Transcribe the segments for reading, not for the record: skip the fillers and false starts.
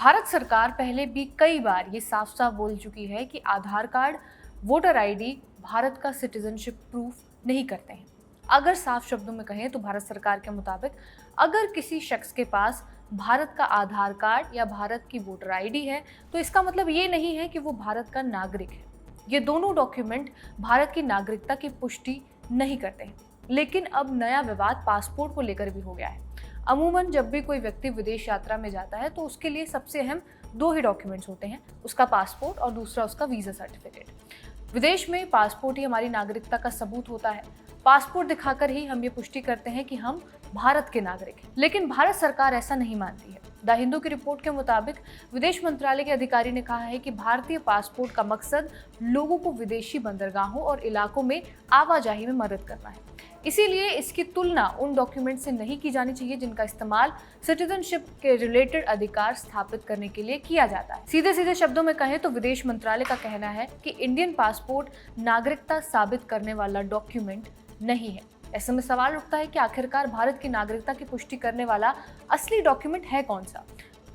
भारत सरकार पहले भी कई बार ये साफ साफ बोल चुकी है कि आधार कार्ड, वोटर आईडी भारत का सिटीजनशिप प्रूफ नहीं करते हैं। अगर साफ शब्दों में कहें तो भारत सरकार के मुताबिक अगर किसी शख्स के पास भारत का आधार कार्ड या भारत की वोटर आईडी है तो इसका मतलब ये नहीं है कि वो भारत का नागरिक है। ये दोनों डॉक्यूमेंट भारत की नागरिकता की पुष्टि नहीं करते हैं। लेकिन अब नया विवाद पासपोर्ट को लेकर भी हो गया है। अमूमन जब भी कोई व्यक्ति विदेश यात्रा में जाता है तो उसके लिए सबसे अहम दो ही डॉक्यूमेंट्स होते हैं, उसका पासपोर्ट और दूसरा उसका वीज़ा सर्टिफिकेट। विदेश में पासपोर्ट ही हमारी नागरिकता का सबूत होता है। पासपोर्ट दिखाकर ही हम ये पुष्टि करते हैं कि हम भारत के नागरिक हैं। लेकिन भारत सरकार ऐसा नहीं मानती है। द हिंदू की रिपोर्ट के मुताबिक विदेश मंत्रालय के अधिकारी ने कहा है कि भारतीय पासपोर्ट का मकसद लोगों को विदेशी बंदरगाहों और इलाकों में आवाजाही में मदद करना है। इसीलिए इसकी तुलना उन डॉक्यूमेंट से नहीं की जानी चाहिए जिनका इस्तेमाल सिटीजनशिप के रिलेटेड अधिकार स्थापित करने के लिए किया जाता है। सीधे सीधे शब्दों में कहें तो विदेश मंत्रालय का कहना है कि इंडियन पासपोर्ट नागरिकता साबित करने वाला डॉक्यूमेंट नहीं है। ऐसे में सवाल उठता है कि आखिरकार भारत की नागरिकता की पुष्टि करने वाला असली डॉक्यूमेंट है कौन सा?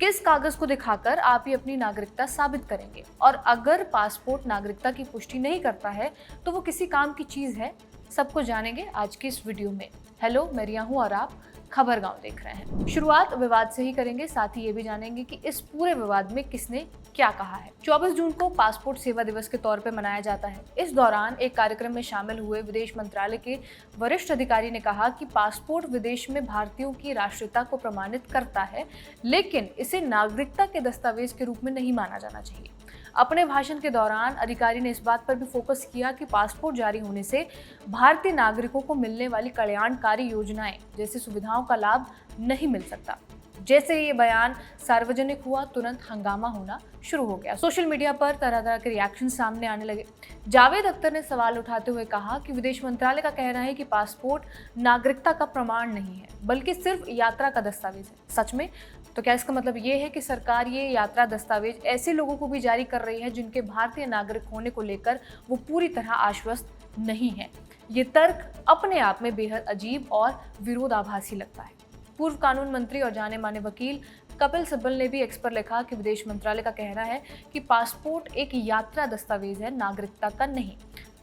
किस कागज को दिखाकर आप ये अपनी नागरिकता साबित करेंगे? और अगर पासपोर्ट नागरिकता की पुष्टि नहीं करता है तो वो किसी काम की चीज है? सबको जानेंगे आज की इस वीडियो में। हेलो, मैं रिया हूँ और आप खबर गांव देख रहे हैं। शुरुआत विवाद से ही करेंगे, साथ ही ये भी जानेंगे कि इस पूरे विवाद में किसने क्या कहा है। 24 जून को पासपोर्ट सेवा दिवस के तौर पर मनाया जाता है। इस दौरान एक कार्यक्रम में शामिल हुए विदेश मंत्रालय के वरिष्ठ अधिकारी ने कहा कि पासपोर्ट विदेश में भारतीयों की राष्ट्रीयता को प्रमाणित करता है, लेकिन इसे नागरिकता के दस्तावेज के रूप में नहीं माना जाना चाहिए। अपने भाषण के दौरान अधिकारी ने इस बात पर भी फोकस किया कि पासपोर्ट जारी होने से भारतीय नागरिकों को मिलने वाली कल्याणकारी योजनाएं जैसी सुविधाओं का लाभ नहीं मिल सकता। जैसे ये बयान सार्वजनिक हुआ, तुरंत हंगामा होना शुरू हो गया। सोशल मीडिया पर तरह तरह के रिएक्शन सामने आने लगे। जावेद अख्तर ने सवाल उठाते हुए कहा कि विदेश मंत्रालय का कहना है कि पासपोर्ट नागरिकता का प्रमाण नहीं है, बल्कि सिर्फ यात्रा का दस्तावेज है। सच में? तो क्या इसका मतलब ये है कि सरकार ये यात्रा दस्तावेज ऐसे लोगों को भी जारी कर रही है जिनके भारतीय नागरिक होने को लेकर वो पूरी तरह आश्वस्त नहीं है? ये तर्क अपने आप में बेहद अजीब और विरोधाभासी लगता है। पूर्व कानून मंत्री और जाने माने वकील कपिल सिब्बल ने भी एक्स पर लिखा कि विदेश मंत्रालय का कहना है कि पासपोर्ट एक यात्रा दस्तावेज है, नागरिकता का नहीं।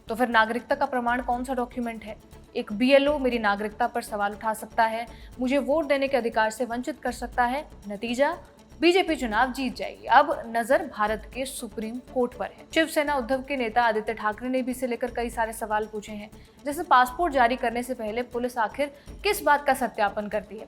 तो फिर नागरिकता का प्रमाण कौन सा डॉक्यूमेंट है? एक बीएलओ मेरी नागरिकता पर सवाल उठा सकता है, मुझे वोट देने के अधिकार से वंचित कर सकता है। नतीजा, बीजेपी चुनाव जीत जाएगी। अब नजर भारत के सुप्रीम कोर्ट पर है। शिवसेना उद्धव के नेता आदित्य ठाकरे ने भी इसे लेकर कई सारे सवाल पूछे हैं, जैसे पासपोर्ट जारी करने से पहले पुलिस आखिर किस बात का सत्यापन करती है?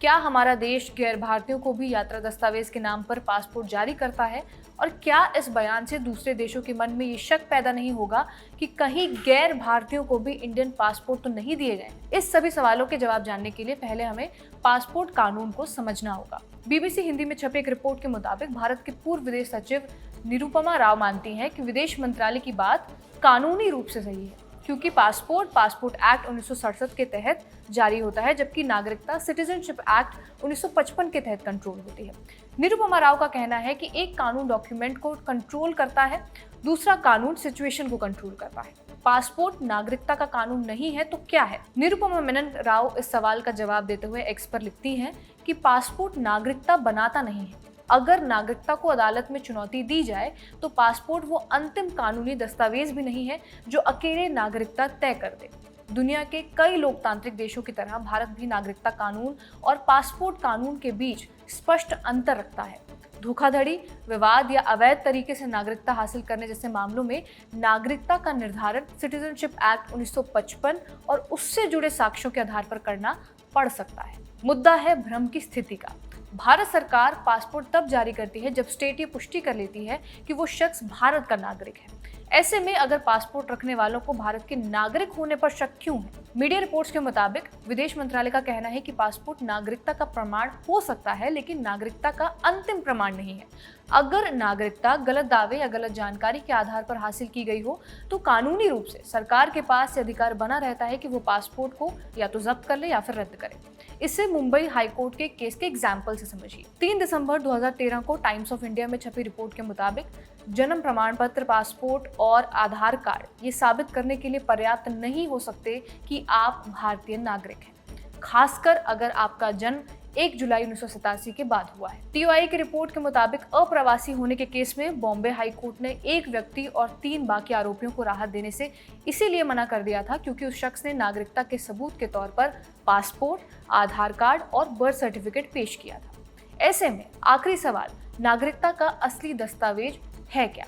क्या हमारा देश गैर भारतीयों को भी यात्रा दस्तावेज के नाम पर पासपोर्ट जारी करता है? और क्या इस बयान से दूसरे देशों के मन में ये शक पैदा नहीं होगा कि कहीं गैर भारतीयों को भी इंडियन पासपोर्ट तो नहीं दिए गए? इस सभी सवालों के जवाब जानने के लिए पहले हमें पासपोर्ट कानून को समझना होगा। बीबीसी हिंदी में छपी एक रिपोर्ट के मुताबिक भारत के पूर्व विदेश सचिव निरुपमा राव मानती हैं कि विदेश मंत्रालय की बात कानूनी रूप से सही है, क्योंकि पासपोर्ट एक्ट 1967 के तहत जारी होता है, जबकि नागरिकता सिटीजनशिप एक्ट 1955 के तहत कंट्रोल होती है। निरुपमा राव का कहना है कि एक कानून डॉक्यूमेंट को कंट्रोल करता है, दूसरा कानून सिचुएशन को कंट्रोल करता है। पासपोर्ट नागरिकता का कानून नहीं है तो क्या है? निरुपमा मेनन राव इस सवाल का जवाब देते हुए एक्स पर लिखती हैं कि पासपोर्ट नागरिकता बनाता नहीं है। अगर नागरिकता को अदालत में चुनौती दी जाए तो पासपोर्ट वो अंतिम कानूनी दस्तावेज भी नहीं है जो अकेले नागरिकता तय कर दे। दुनिया के कई लोकतांत्रिक देशों की तरह भारत भी नागरिकता कानून और पासपोर्ट कानून के बीच स्पष्ट अंतर रखता है। धोखाधड़ी, विवाद या अवैध तरीके से नागरिकता हासिल करने जैसे मामलों में नागरिकता का निर्धारण सिटीजनशिप एक्ट 1955 और उससे जुड़े साक्ष्यों के आधार पर करना पड़ सकता है। मुद्दा है भ्रम की स्थिति का। भारत सरकार पासपोर्ट तब जारी करती है जब स्टेट ये पुष्टि कर लेती है कि वो शख्स भारत का नागरिक है। ऐसे में अगर पासपोर्ट रखने वालों को भारत के नागरिक होने पर शक क्यों है? मीडिया रिपोर्ट्स के मुताबिक विदेश मंत्रालय का कहना है कि पासपोर्ट नागरिकता का प्रमाण हो सकता है, लेकिन नागरिकता का अंतिम प्रमाण नहीं है। अगर नागरिकता गलत दावे या गलत जानकारी के आधार पर हासिल की गई हो तो कानूनी रूप से सरकार के पास ये अधिकार बना रहता है कि वो पासपोर्ट को या तो जब्त कर ले या फिर रद्द करे। इसे मुंबई हाईकोर्ट के केस के एग्जाम्पल से समझिए। 3 दिसंबर 2013 को टाइम्स ऑफ इंडिया में छपी रिपोर्ट के मुताबिक जन्म प्रमाण पत्र, पासपोर्ट और आधार कार्ड ये साबित करने के लिए पर्याप्त नहीं हो सकते कि आप भारतीय नागरिक हैं, खासकर अगर आपका जन्म 1 जुलाई 1987 के बाद हुआ है। टीओआई की रिपोर्ट के मुताबिक अप्रवासी होने के केस में बॉम्बे हाई कोर्ट ने एक व्यक्ति और 3 बाकी आरोपियों को राहत देने से इसीलिए मना कर दिया था क्योंकि उस शख्स ने नागरिकता के सबूत के तौर पर पासपोर्ट, आधार कार्ड और बर्थ सर्टिफिकेट पेश किया था। ऐसे में आखिरी सवाल, नागरिकता का असली दस्तावेज है क्या?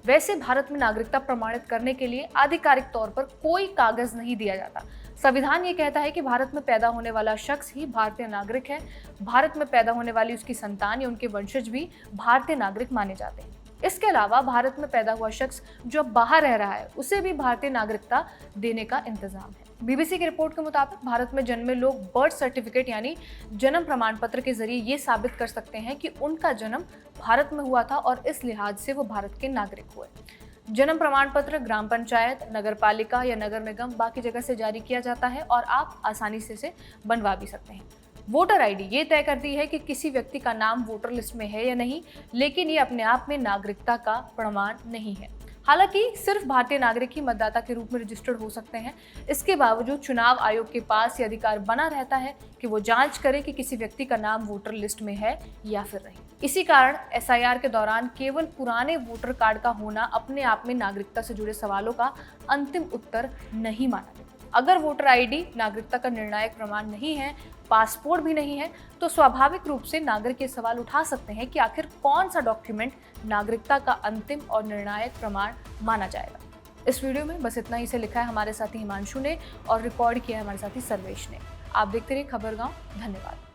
वैसे भारत में नागरिकता प्रमाणित करने के लिए आधिकारिक तौर पर कोई कागज नहीं दिया जाता। संविधान ये कहता है कि भारत में पैदा होने वाला शख्स ही भारतीय नागरिक है। भारत में पैदा होने वाली उसकी संतान या उनके वंशज भी भारतीय नागरिक माने जाते हैं। इसके अलावा भारत में पैदा हुआ शख्स जो अब बाहर रह रहा है उसे भी भारतीय नागरिकता देने का इंतजाम है। बीबीसी की रिपोर्ट के मुताबिक भारत में जन्मे लोग बर्थ सर्टिफिकेट यानी जन्म प्रमाण पत्र के जरिए ये साबित कर सकते हैं कि उनका जन्म भारत में हुआ था और इस लिहाज से वो भारत के नागरिक हुए। जन्म प्रमाण पत्र ग्राम पंचायत, नगर पालिका या नगर निगम बाकी जगह से जारी किया जाता है और आप आसानी से इसे बनवा भी सकते हैं। वोटर आईडी ये तय करती है कि किसी व्यक्ति का नाम वोटर लिस्ट में है या नहीं, लेकिन ये अपने आप में नागरिकता का प्रमाण नहीं है। हालांकि सिर्फ भारतीय नागरिक ही मतदाता के रूप में रजिस्टर्ड हो सकते हैं। इसके बावजूद चुनाव आयोग के पास ये अधिकार बना रहता है कि वो जांच करे कि किसी व्यक्ति का नाम वोटर लिस्ट में है या फिर नहीं। इसी कारण एसआईआर के दौरान केवल पुराने वोटर कार्ड का होना अपने आप में नागरिकता से जुड़े सवालों का अंतिम उत्तर नहीं माना जाता। अगर वोटर आईडी नागरिकता का निर्णायक प्रमाण नहीं है, पासपोर्ट भी नहीं है, तो स्वाभाविक रूप से नागरिक ये सवाल उठा सकते हैं कि आखिर कौन सा डॉक्यूमेंट नागरिकता का अंतिम और निर्णायक प्रमाण माना जाएगा। इस वीडियो में बस इतना ही से लिखा है हमारे साथी हिमांशु ने और रिकॉर्ड किया है हमारे साथी सर्वेश ने। आप देखते रहिए खबरगांव। धन्यवाद।